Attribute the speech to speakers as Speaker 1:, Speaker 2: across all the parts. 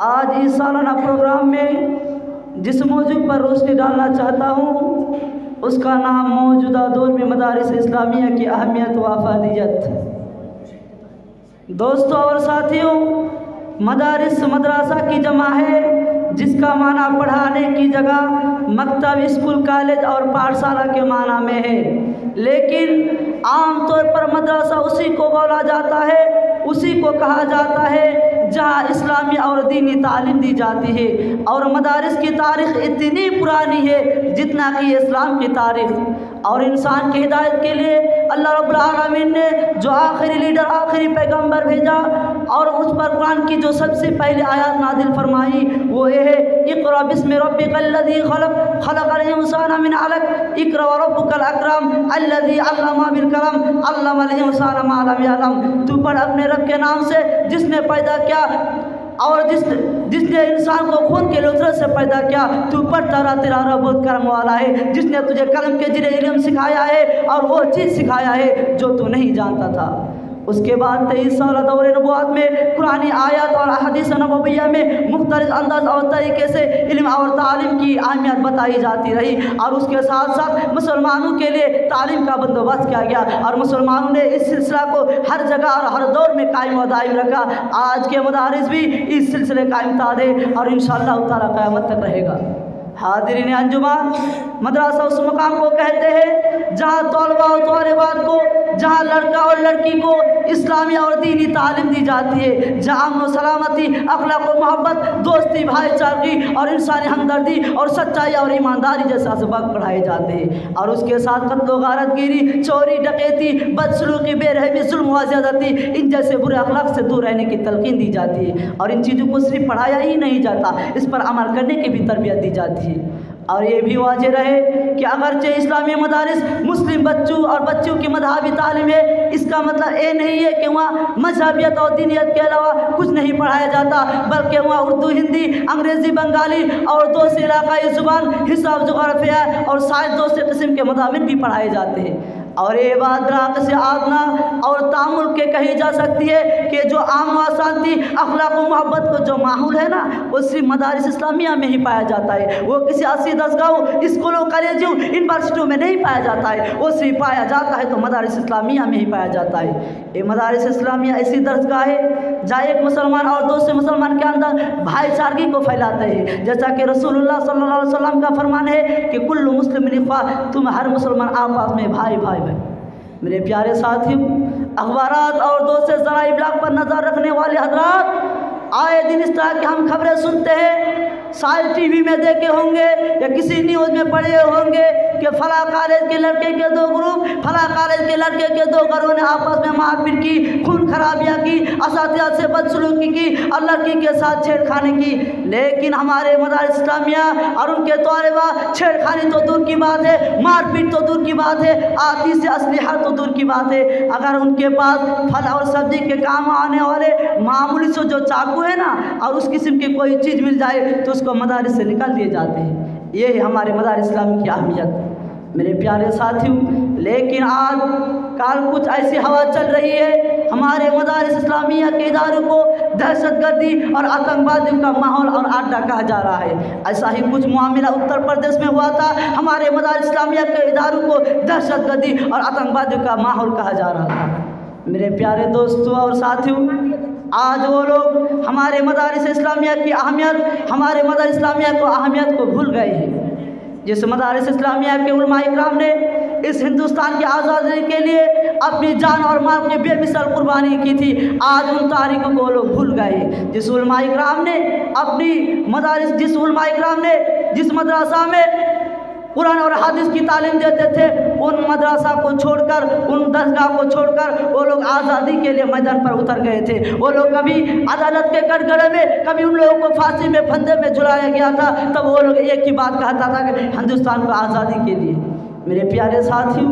Speaker 1: आज इस सालाना प्रोग्राम में जिस मौजू पर रोशनी डालना चाहता हूँ उसका नाम मौजूदा दौर में मदारिस इस्लामिया की अहमियत व अफादियत। दोस्तों और साथियों, मदारिस मदरसा की जमा है जिसका माना पढ़ाने की जगह, मकतब, स्कूल, कॉलेज और पाठशाला के माना में है। लेकिन आम तौर पर मदरसा उसी को बोला जाता है, उसी को कहा जाता है जहाँ इस्लामी और दीनी तालीम दी जाती है। और मदारिस की तारीख़ इतनी पुरानी है जितना कि इस्लाम की तारीख़। और इंसान की हिदायत के लिए अल्लाह रब्बुल आलमीन ने जो आखिरी लीडर, आखिरी पैगंबर भेजा और उस पर कुरान की जो सबसे पहले आयत नाजिल फरमाई वो ये है, इक़रा बिस्मि रब्बिकल्लज़ी खलक़, खलक़ल इंसाना मिन अलक़, इक़रा व रब्बुकल अकरम अल्लज़ी अल्लमा बिल कलम, अल्लमल इंसाना मा लम यअलम। तू पढ़ अपने रब के नाम से जिसने पैदा किया और जिसने इंसान को खून के लुत्फ़ से पैदा किया। तू पढ़ता रहा, तेरा रब बहुत करम वाला है जिसने तुझे कलम के जरिए इल्म सिखाया है और वो चीज़ सिखाया है जो तू नहीं जानता था। उसके बाद 23 साल दौर नबुव्वत में कुरानी आयत और हदीस नबविया में मुख्तलिफ अंदाज और तरीके से इल्म और तालीम की अहमियत बताई जाती रही। और उसके साथ साथ मुसलमानों के लिए तालीम का बंदोबस्त किया गया और मुसलमानों ने इस सिलसिला को हर जगह और हर दौर में कायम व दायम रखा। आज के मदारिस भी इस सिलसिले का इम्ताद है और इंशाअल्लाह ताला क़यामत तक रहेगा। हाज़िरीन अंजुमन, मदरसा उस मकाम को कहते हैं जहाँ तलबा और तालिबात को, जहाँ लड़का और लड़की को इस्लामी और दीनी तालीम दी जाती है, जहाँ अमन सलामती, अखलाक व मोहब्बत, दोस्ती, भाईचारगी और इंसानी हमदर्दी और सच्चाई और ईमानदारी जैसा सबक पढ़ाए जाते हैं। और उसके साथ कत्ल गारतगिरी, चोरी, डकैती, बदसलूकी, बेरहमी, जुल्म व ज़्यादती, इन जैसे बुरे अखलाक से दूर रहने की तलकीन दी जाती है। और इन चीज़ों को सिर्फ पढ़ाया ही नहीं जाता, इस पर अमल करने की भी तरबियत दी जाती है। और ये भी वाज़ेह रहे कि अगरचे इस्लामी मदारिस मुस्लिम बच्चों और बच्चों की मज़हबी तालीम है, इसका मतलब ये नहीं है कि वहाँ मजहबियत और दीनियत के अलावा कुछ नहीं पढ़ाया जाता, बल्कि वहाँ उर्दू, हिंदी, अंग्रेज़ी, बंगाली और दूसरी इलाकाई ज़ुबान, हिसाब, जुग़राफ़िया और साइंस, दूसरे किस्म के मज़ामिन भी पढ़ाए जाते हैं। और ये बात दराक़ से आदना और तामुल के कही जा सकती है कि जो आम व शांति, अखलाक व मोहब्बत को जो माहौल है ना, वो सिर्फ मदारिस इस्लामिया में ही पाया जाता है। वो किसी 80-10 स्कूलों, कॉलेजों, यूनिवर्सिटियों में नहीं पाया जाता है, वो सिर्फ पाया जाता है तो मदारिस इस्लामिया में ही पाया जाता है। ये मदारिस इस्लामिया ऐसी दर्जगाह है जहाँ एक मुसलमान और दूसरे मुसलमान के अंदर भाईचारगी को फैलाते हैं। जैसा कि रसूलुल्लाह सल्लल्लाहु अलैहि वसल्लम का फरमान है कि कुल्लु मुस्लिमिन इख्वा, तुम हर मुसलमान आपस में भाई भाई भाई। मेरे प्यारे साथियों, अखबारात और दूसरे ज़राए इब्लाग पर नज़र रखने वाले हज़रात, आए दिन इस तरह की हम खबरें सुनते हैं, शायद टीवी में देखे होंगे या किसी न्यूज़ में पढ़े होंगे कि फला कॉलेज के लड़के के 2 ग्रुप, फला कॉलेज के लड़के के 2 घरों ने आपस में मारपीट की, खून खराबियाँ की, असातिज़ा से बदसलूकी की और लड़की के साथ छेड़खानी की। लेकिन हमारे मदारिस इस्लामिया और उनके तलबा छेड़खानी तो दूर की बात है, मारपीट तो दूर की बात है, आती से असलिहा तो दूर की बात है। अगर उनके पास फल और सब्जी के काम आने वाले मामूली से जो चाकू है ना और उस किस्म की कोई चीज़ मिल जाए तो उसको मदारिस से निकाल दिए जाते हैं। ये है हमारे मदारिस इस्लामी की अहमियत। मेरे प्यारे साथियों, लेकिन आज कल कुछ ऐसी हवा चल रही है, हमारे मदारिस इस्लामिया के इदारों को दहशतगर्दी और आतंकवादी का माहौल और अड्डा कहा जा रहा है। ऐसा ही कुछ मामला उत्तर प्रदेश में हुआ था, हमारे मदारिस इस्लामिया के इदारों को दहशतगर्दी और आतंकवादी का माहौल कहा जा रहा था। मेरे प्यारे दोस्तों और साथियों, आज वो लोग हमारे मदारिस इस्लामिया की अहमियत, हमारे मदारिस इस्लामिया को अहमियत को भूल गए हैं। जिस मदारिस इस्लामिया के उलमा इकराम ने इस हिंदुस्तान की आज़ादी के लिए अपनी जान और माल की बेमिसाल कुर्बानी की थी, आज उन तारीखों को लोग भूल गए। जिस उलमा इकराम ने अपनी मदारिस, जिस उलमा इकराम ने जिस मदरसा में कुरान और हदीस की तालीम देते थे, उन मदरसा को छोड़कर, उन दरगाह को छोड़कर वो लोग आज़ादी के लिए मैदान पर उतर गए थे। वो लोग कभी अदालत के कटघरे में, कभी उन लोगों को फांसी में, फंदे में झुलाया गया था, तब वो लोग एक ही बात कहता था कि हिंदुस्तान को आज़ादी के लिए। मेरे प्यारे साथियों,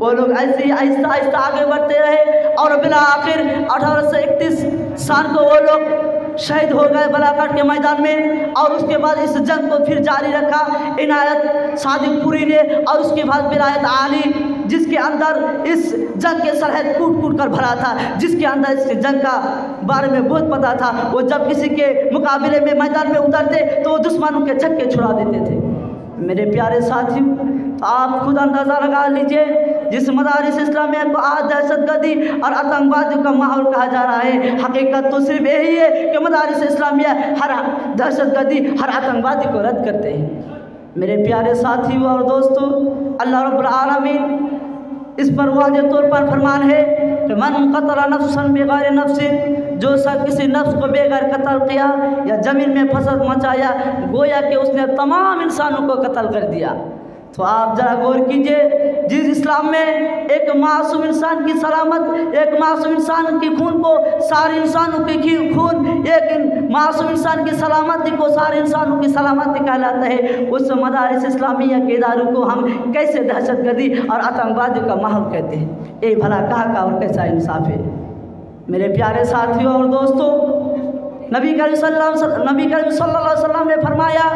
Speaker 1: वो लोग ऐसे ही आहिस्ता आहिस्ता आगे बढ़ते रहे और बिला आखिर 1831 साल को वो लोग शहीद हो गए बलाकट के मैदान में। और उसके बाद इस जंग को फिर जारी रखा इनायत सादिकपुरी ने और उसके बाद विलायत आली जिसके अंदर इस जंग के सरहद कूट कूट कर भरा था, जिसके अंदर इस जंग का बारे में बहुत पता था, वो जब किसी के मुकाबले में मैदान में उतरते तो वो दुश्मनों के छक्के छुड़ा देते थे। मेरे प्यारे साथियों, आप खुद अंदाज़ा लगा लीजिए, जिस मदारिस इस्लामिया को आज दहशतगर्दी और आतंकवादी का माहौल कहा जा रहा है, हकीकत तो सिर्फ यही है कि मदारिस इस्लामिया हर दहशतगर्दी, हर आतंकवादी को रद्द करते हैं। मेरे प्यारे साथियों और दोस्तों, अल्लाह रब्बुल आलमीन इस पर वाज़ेह तौर पर फरमान है कि मन क़तला नफ्सन बिग़ैर नफ्सिन, जो शख्स किसी नफ्स को बेगैर कत्ल किया या ज़मीन में फसाद मचाया, गोया कि उसने तमाम इंसानों को कत्ल कर दिया। तो आप ज़रा गौर कीजिए, जिस इस्लाम में एक मासूम इंसान की सलामत, एक मासूम इंसान की खून को सारे इंसानों की खून, एक मासूम इंसान की सलामती को सारे इंसानों की सलामती कहलाता है, उस मदारिस इस्लामिया के इदारों को हम कैसे दहशतगर्दी और आतंकवादी का माहौल कहते हैं? ये भला कहाँ का और कैसा इंसाफ है? मेरे प्यारे साथियों और दोस्तों, नबी करीम सल्लल्लाहु अलैहि वसल्लम ने फरमाया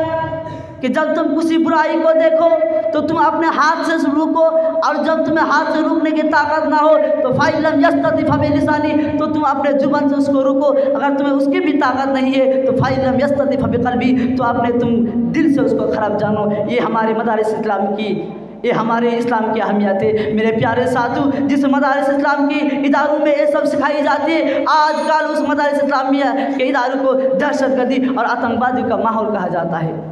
Speaker 1: कि जब तुम किसी बुराई को देखो तो तुम अपने हाथ से रुको, और जब तुम्हें हाथ से रुकने की ताकत ना हो तो फ़इल्लम यस्तति फ़बिलिसानी, तो तुम अपने जुबान से उसको रुको। अगर तुम्हें उसकी भी ताकत नहीं है तो फ़इल्लम यस्तति फ़बिक़ल्बी, तो अपने तुम दिल से उसको ख़राब जानो। ये हमारे मदारिस इस्लाम की, ये हमारे इस्लाम की अहमियत है। मेरे प्यारे साथियों, जिस मदारिस इस्लाम की इदारों में ये सब सिखाई जाती है, आजकल उस मदारिस इस्लामिया के इदारों को दहशतगर्दी और आतंकवादी का माहौल कहा जाता है।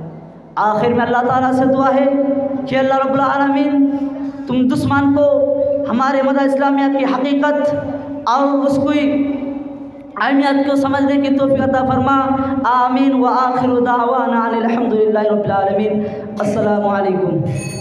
Speaker 1: आखिर में अल्लाह ताला से दुआ है कि अल्लाह रब्बुल आलमीन तुम दुश्मन को हमारे मदारिस इस्लामिया की हकीकत और उसकी अहमियत को समझने की तौफीक अता फरमा। आमीन व आखिरु दावाना अनिल हम्दुलिल्लाहि रब्बिल आलमीन। अस्सलामु अलैकुम।